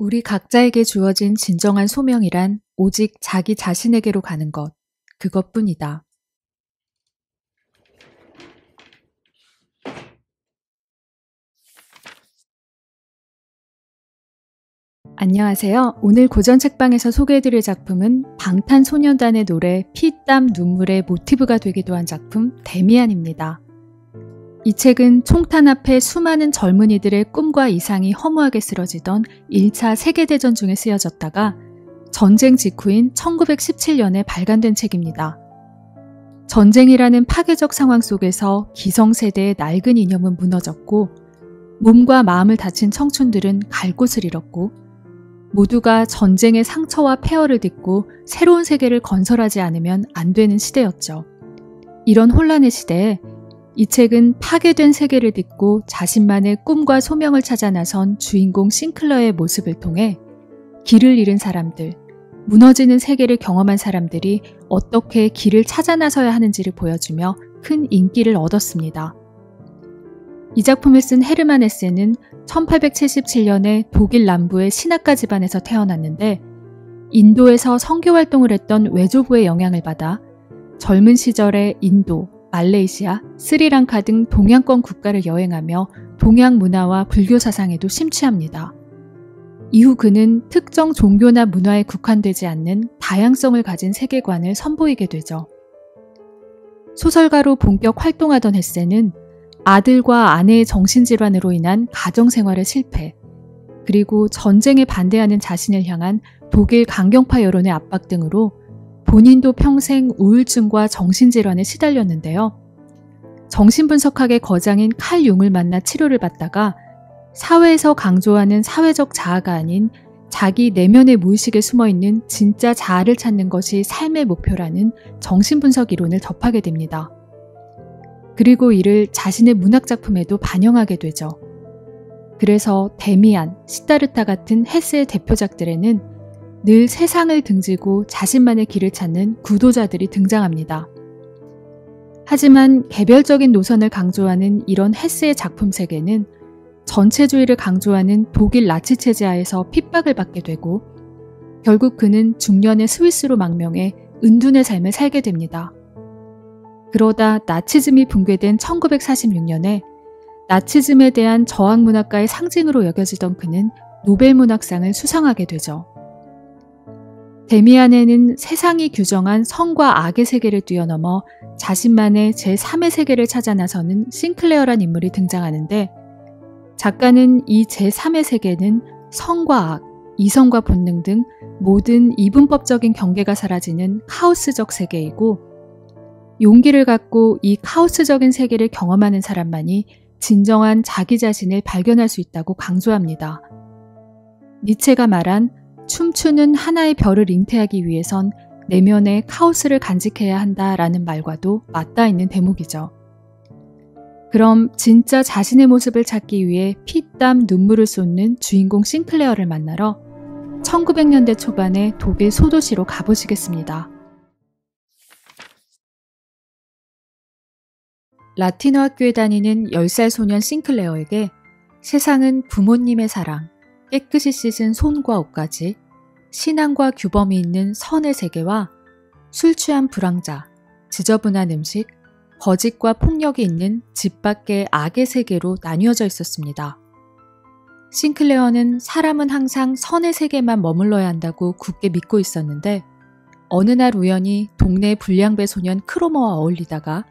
우리 각자에게 주어진 진정한 소명이란 오직 자기 자신에게로 가는 것, 그것뿐이다. 안녕하세요. 오늘 고전 책방에서 소개해드릴 작품은 방탄소년단의 노래 피, 땀, 눈물의 모티브가 되기도 한 작품 데미안입니다. 이 책은 총탄 앞에 수많은 젊은이들의 꿈과 이상이 허무하게 쓰러지던 1차 세계대전 중에 쓰여졌다가 전쟁 직후인 1917년에 발간된 책입니다. 전쟁이라는 파괴적 상황 속에서 기성세대의 낡은 이념은 무너졌고 몸과 마음을 다친 청춘들은 갈 곳을 잃었고 모두가 전쟁의 상처와 폐허를 딛고 새로운 세계를 건설하지 않으면 안 되는 시대였죠. 이런 혼란의 시대에 이 책은 파괴된 세계를 딛고 자신만의 꿈과 소명을 찾아 나선 주인공 싱클러의 모습을 통해 길을 잃은 사람들, 무너지는 세계를 경험한 사람들이 어떻게 길을 찾아 나서야 하는지를 보여주며 큰 인기를 얻었습니다. 이 작품을 쓴 헤르만 헤세는 1877년에 독일 남부의 신학가 집안에서 태어났는데 인도에서 선교 활동을 했던 외조부의 영향을 받아 젊은 시절에 인도, 말레이시아, 스리랑카 등 동양권 국가를 여행하며 동양 문화와 불교 사상에도 심취합니다. 이후 그는 특정 종교나 문화에 국한되지 않는 다양성을 가진 세계관을 선보이게 되죠. 소설가로 본격 활동하던 헤세는 아들과 아내의 정신질환으로 인한 가정생활의 실패, 그리고 전쟁에 반대하는 자신을 향한 독일 강경파 여론의 압박 등으로 본인도 평생 우울증과 정신질환에 시달렸는데요. 정신분석학의 거장인 칼 융을 만나 치료를 받다가 사회에서 강조하는 사회적 자아가 아닌 자기 내면의 무의식에 숨어있는 진짜 자아를 찾는 것이 삶의 목표라는 정신분석 이론을 접하게 됩니다. 그리고 이를 자신의 문학작품에도 반영하게 되죠. 그래서 데미안, 시다르타 같은 헤세의 대표작들에는 늘 세상을 등지고 자신만의 길을 찾는 구도자들이 등장합니다. 하지만 개별적인 노선을 강조하는 이런 헤세의 작품 세계는 전체주의를 강조하는 독일 나치 체제 하에서 핍박을 받게 되고 결국 그는 중년의 스위스로 망명해 은둔의 삶을 살게 됩니다. 그러다 나치즘이 붕괴된 1946년에 나치즘에 대한 저항문학가의 상징으로 여겨지던 그는 노벨문학상을 수상하게 되죠. 데미안에는 세상이 규정한 선과 악의 세계를 뛰어넘어 자신만의 제3의 세계를 찾아 나서는 싱클레어란 인물이 등장하는데 작가는 이 제3의 세계는 선과 악, 이성과 본능 등 모든 이분법적인 경계가 사라지는 카오스적 세계이고 용기를 갖고 이 카오스적인 세계를 경험하는 사람만이 진정한 자기 자신을 발견할 수 있다고 강조합니다. 니체가 말한 춤추는 하나의 별을 잉태하기 위해선 내면의 카오스를 간직해야 한다라는 말과도 맞닿아 있는 대목이죠. 그럼 진짜 자신의 모습을 찾기 위해 피, 땀, 눈물을 쏟는 주인공 싱클레어를 만나러 1900년대 초반의 독일 소도시로 가보시겠습니다. 라틴어 학교에 다니는 10살 소년 싱클레어에게 세상은 부모님의 사랑, 깨끗이 씻은 손과 옷까지, 신앙과 규범이 있는 선의 세계와 술 취한 불황자, 지저분한 음식, 거짓과 폭력이 있는 집 밖의 악의 세계로 나뉘어져 있었습니다. 싱클레어는 사람은 항상 선의 세계만 머물러야 한다고 굳게 믿고 있었는데 어느 날 우연히 동네 불량배 소년 크로머와 어울리다가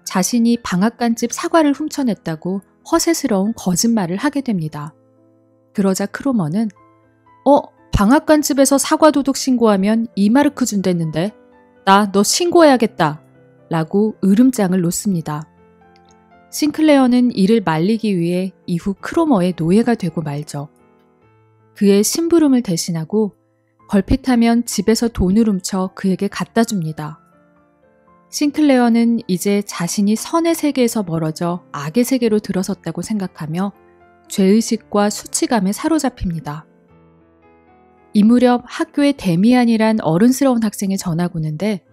자신이 방앗간집 사과를 훔쳐냈다고 허세스러운 거짓말을 하게 됩니다. 그러자 크로머는 방앗간집에서 사과 도둑 신고하면 2마르크 준댔는데 나 너 신고해야겠다 라고 으름장을 놓습니다. 싱클레어는 이를 말리기 위해 이후 크로머의 노예가 되고 말죠. 그의 심부름을 대신하고 걸핏하면 집에서 돈을 훔쳐 그에게 갖다 줍니다. 싱클레어는 이제 자신이 선의 세계에서 멀어져 악의 세계로 들어섰다고 생각하며 죄의식과 수치감에 사로잡힙니다. 이 무렵 학교에 데미안이란 어른스러운 학생이 전학 오는데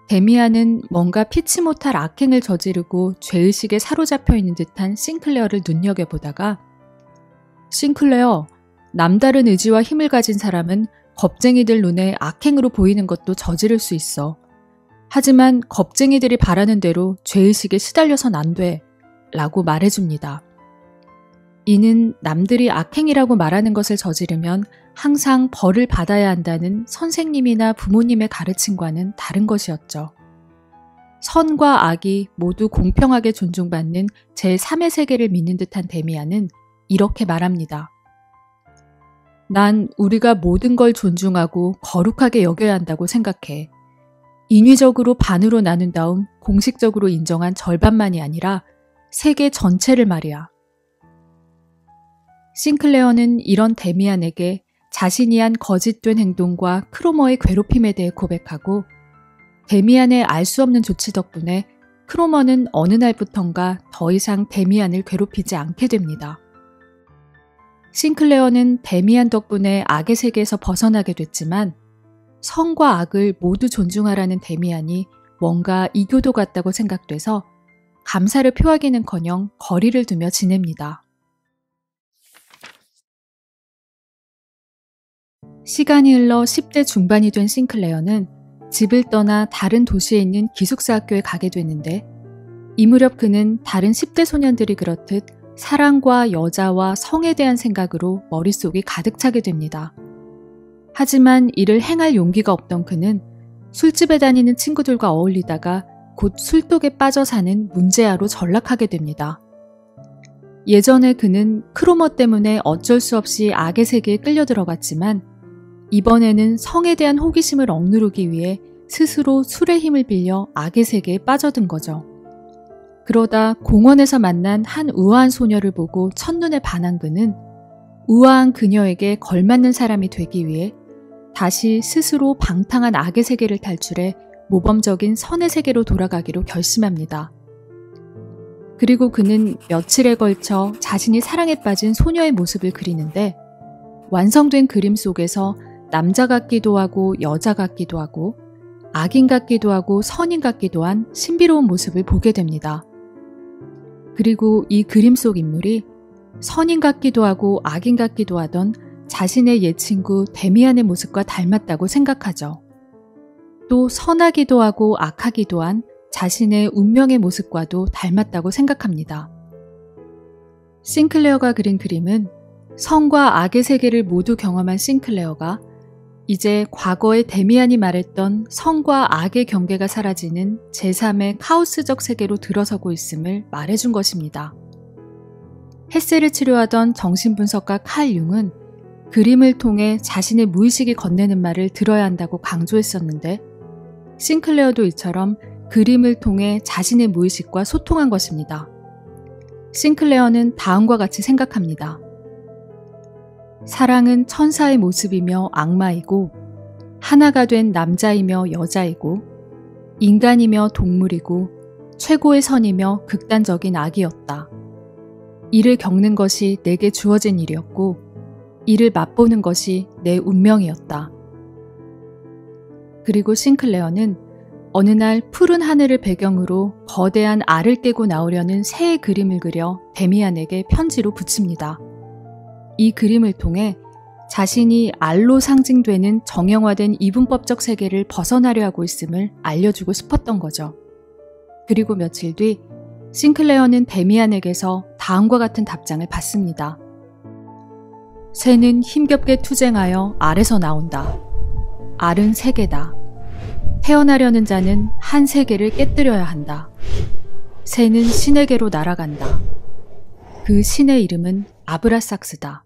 데미안은 뭔가 피치 못할 악행을 저지르고 죄의식에 사로잡혀 있는 듯한 싱클레어를 눈여겨보다가 싱클레어, 남다른 의지와 힘을 가진 사람은 겁쟁이들 눈에 악행으로 보이는 것도 저지를 수 있어. 하지만 겁쟁이들이 바라는 대로 죄의식에 시달려선 안 돼. 라고 말해줍니다. 이는 남들이 악행이라고 말하는 것을 저지르면 항상 벌을 받아야 한다는 선생님이나 부모님의 가르침과는 다른 것이었죠. 선과 악이 모두 공평하게 존중받는 제3의 세계를 믿는 듯한 데미안은 이렇게 말합니다. 난 우리가 모든 걸 존중하고 거룩하게 여겨야 한다고 생각해. 인위적으로 반으로 나눈 다음 공식적으로 인정한 절반만이 아니라 세계 전체를 말이야. 싱클레어는 이런 데미안에게 자신이 한 거짓된 행동과 크로머의 괴롭힘에 대해 고백하고 데미안의 알 수 없는 조치 덕분에 크로머는 어느 날부턴가 더 이상 데미안을 괴롭히지 않게 됩니다. 싱클레어는 데미안 덕분에 악의 세계에서 벗어나게 됐지만 선과 악을 모두 존중하라는 데미안이 뭔가 이교도 같다고 생각돼서 감사를 표하기는커녕 거리를 두며 지냅니다. 시간이 흘러 10대 중반이 된 싱클레어는 집을 떠나 다른 도시에 있는 기숙사 학교에 가게 되는데 이 무렵 그는 다른 10대 소년들이 그렇듯 사랑과 여자와 성에 대한 생각으로 머릿속이 가득 차게 됩니다. 하지만 이를 행할 용기가 없던 그는 술집에 다니는 친구들과 어울리다가 곧 술독에 빠져 사는 문제아로 전락하게 됩니다. 예전에 그는 크로머 때문에 어쩔 수 없이 악의 세계에 끌려 들어갔지만 이번에는 성에 대한 호기심을 억누르기 위해 스스로 술의 힘을 빌려 악의 세계에 빠져든 거죠. 그러다 공원에서 만난 한 우아한 소녀를 보고 첫눈에 반한 그는 우아한 그녀에게 걸맞는 사람이 되기 위해 다시 스스로 방탕한 악의 세계를 탈출해 모범적인 선의 세계로 돌아가기로 결심합니다. 그리고 그는 며칠에 걸쳐 자신이 사랑에 빠진 소녀의 모습을 그리는데 완성된 그림 속에서 남자 같기도 하고 여자 같기도 하고 악인 같기도 하고 선인 같기도 한 신비로운 모습을 보게 됩니다. 그리고 이 그림 속 인물이 선인 같기도 하고 악인 같기도 하던 자신의 옛 친구 데미안의 모습과 닮았다고 생각하죠. 또 선하기도 하고 악하기도 한 자신의 운명의 모습과도 닮았다고 생각합니다. 싱클레어가 그린 그림은 선과 악의 세계를 모두 경험한 싱클레어가 이제 과거의 데미안이 말했던 선과 악의 경계가 사라지는 제3의 카오스적 세계로 들어서고 있음을 말해준 것입니다. 헤세를 치료하던 정신분석가 칼 융은 그림을 통해 자신의 무의식이 건네는 말을 들어야 한다고 강조했었는데 싱클레어도 이처럼 그림을 통해 자신의 무의식과 소통한 것입니다. 싱클레어는 다음과 같이 생각합니다. 사랑은 천사의 모습이며 악마이고 하나가 된 남자이며 여자이고 인간이며 동물이고 최고의 선이며 극단적인 악이었다. 이를 겪는 것이 내게 주어진 일이었고 이를 맛보는 것이 내 운명이었다. 그리고 싱클레어는 어느 날 푸른 하늘을 배경으로 거대한 알을 깨고 나오려는 새의 그림을 그려 데미안에게 편지로 붙입니다. 이 그림을 통해 자신이 알로 상징되는 정형화된 이분법적 세계를 벗어나려 하고 있음을 알려주고 싶었던 거죠. 그리고 며칠 뒤 싱클레어는 데미안에게서 다음과 같은 답장을 받습니다. 새는 힘겹게 투쟁하여 알에서 나온다. 알은 세계다. 태어나려는 자는 한 세계를 깨뜨려야 한다. 새는 신에게로 날아간다. 그 신의 이름은 아브라삭스다.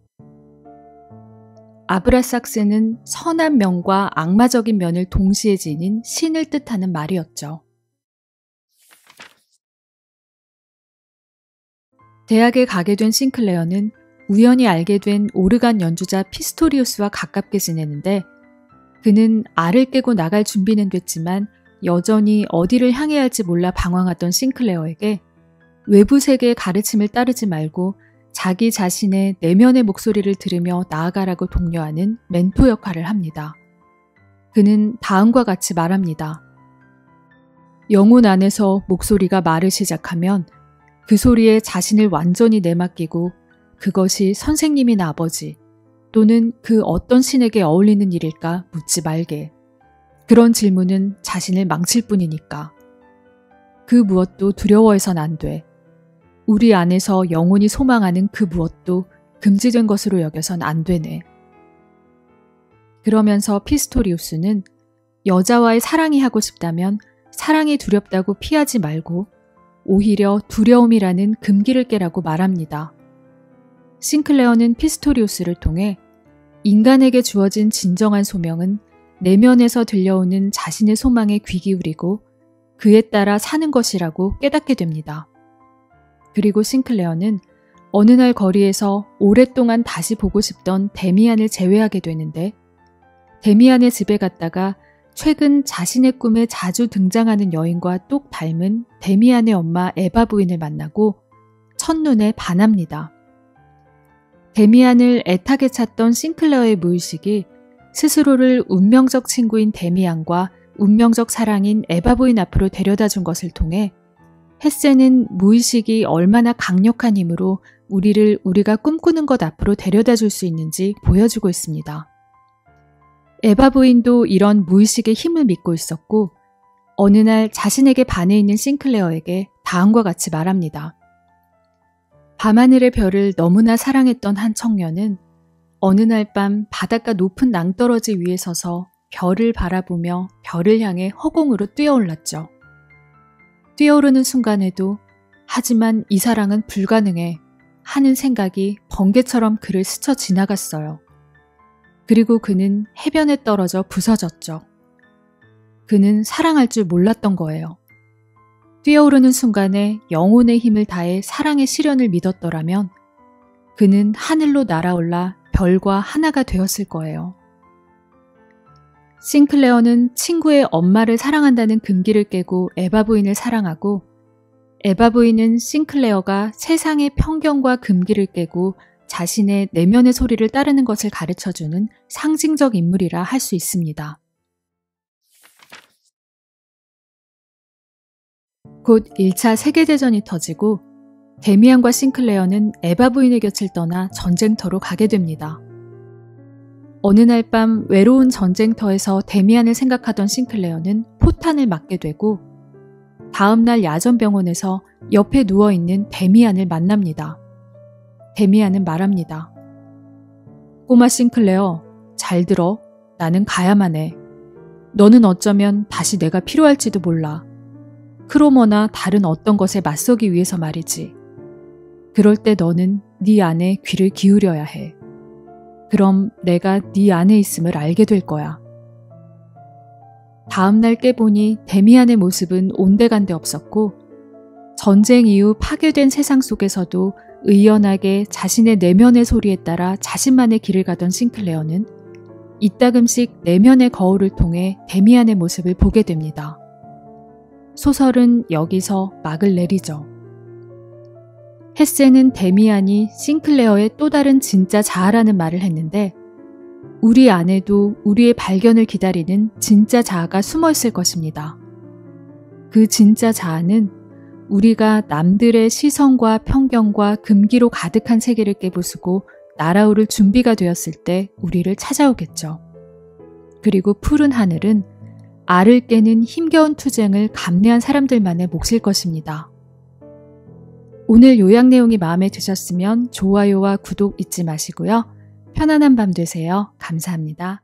아브라삭스는 선한 면과 악마적인 면을 동시에 지닌 신을 뜻하는 말이었죠. 대학에 가게 된 싱클레어는 우연히 알게 된 오르간 연주자 피스토리우스와 가깝게 지내는데 그는 알을 깨고 나갈 준비는 됐지만 여전히 어디를 향해야 할지 몰라 방황하던 싱클레어에게 외부 세계의 가르침을 따르지 말고 자기 자신의 내면의 목소리를 들으며 나아가라고 독려하는 멘토 역할을 합니다. 그는 다음과 같이 말합니다. 영혼 안에서 목소리가 말을 시작하면 그 소리에 자신을 완전히 내맡기고 그것이 선생님이나 아버지 또는 그 어떤 신에게 어울리는 일일까 묻지 말게. 그런 질문은 자신을 망칠 뿐이니까. 그 무엇도 두려워해선 안 돼. 우리 안에서 영혼이 소망하는 그 무엇도 금지된 것으로 여겨선 안 되네. 그러면서 피스토리우스는 여자와의 사랑이 하고 싶다면 사랑이 두렵다고 피하지 말고 오히려 두려움이라는 금기를 깨라고 말합니다. 싱클레어는 피스토리우스를 통해 인간에게 주어진 진정한 소명은 내면에서 들려오는 자신의 소망에 귀 기울이고 그에 따라 사는 것이라고 깨닫게 됩니다. 그리고 싱클레어는 어느 날 거리에서 오랫동안 다시 보고 싶던 데미안을 재회하게 되는데 데미안의 집에 갔다가 최근 자신의 꿈에 자주 등장하는 여인과 똑 닮은 데미안의 엄마 에바 부인을 만나고 첫눈에 반합니다. 데미안을 애타게 찾던 싱클레어의 무의식이 스스로를 운명적 친구인 데미안과 운명적 사랑인 에바 부인 앞으로 데려다 준 것을 통해 헤세는 무의식이 얼마나 강력한 힘으로 우리를 우리가 꿈꾸는 것 앞으로 데려다 줄 수 있는지 보여주고 있습니다. 에바 부인도 이런 무의식의 힘을 믿고 있었고 어느 날 자신에게 반해 있는 싱클레어에게 다음과 같이 말합니다. 밤하늘의 별을 너무나 사랑했던 한 청년은 어느 날 밤 바닷가 높은 낭떠러지 위에 서서 별을 바라보며 별을 향해 허공으로 뛰어올랐죠. 뛰어오르는 순간에도 하지만 이 사랑은 불가능해 하는 생각이 번개처럼 그를 스쳐 지나갔어요. 그리고 그는 해변에 떨어져 부서졌죠. 그는 사랑할 줄 몰랐던 거예요. 뛰어오르는 순간에 영혼의 힘을 다해 사랑의 실현을 믿었더라면 그는 하늘로 날아올라 별과 하나가 되었을 거예요. 싱클레어는 친구의 엄마를 사랑한다는 금기를 깨고 에바 부인을 사랑하고 에바 부인은 싱클레어가 세상의 편견과 금기를 깨고 자신의 내면의 소리를 따르는 것을 가르쳐주는 상징적 인물이라 할 수 있습니다. 곧 1차 세계대전이 터지고 데미안과 싱클레어는 에바 부인의 곁을 떠나 전쟁터로 가게 됩니다. 어느 날 밤 외로운 전쟁터에서 데미안을 생각하던 싱클레어는 포탄을 맞게 되고 다음 날 야전병원에서 옆에 누워있는 데미안을 만납니다. 데미안은 말합니다. 꼬마 싱클레어, 잘 들어. 나는 가야만 해. 너는 어쩌면 다시 내가 필요할지도 몰라. 크로머나 다른 어떤 것에 맞서기 위해서 말이지. 그럴 때 너는 네 안에 귀를 기울여야 해. 그럼 내가 네 안에 있음을 알게 될 거야. 다음 날 깨보니 데미안의 모습은 온데간데 없었고 전쟁 이후 파괴된 세상 속에서도 의연하게 자신의 내면의 소리에 따라 자신만의 길을 가던 싱클레어는 이따금씩 내면의 거울을 통해 데미안의 모습을 보게 됩니다. 소설은 여기서 막을 내리죠. 헤세는 데미안이 싱클레어의 또 다른 진짜 자아라는 말을 했는데 우리 안에도 우리의 발견을 기다리는 진짜 자아가 숨어 있을 것입니다. 그 진짜 자아는 우리가 남들의 시선과 편견과 금기로 가득한 세계를 깨부수고 날아오를 준비가 되었을 때 우리를 찾아오겠죠. 그리고 푸른 하늘은 알을 깨는 힘겨운 투쟁을 감내한 사람들만의 몫일 것입니다. 오늘 요약 내용이 마음에 드셨으면 좋아요와 구독 잊지 마시고요. 편안한 밤 되세요. 감사합니다.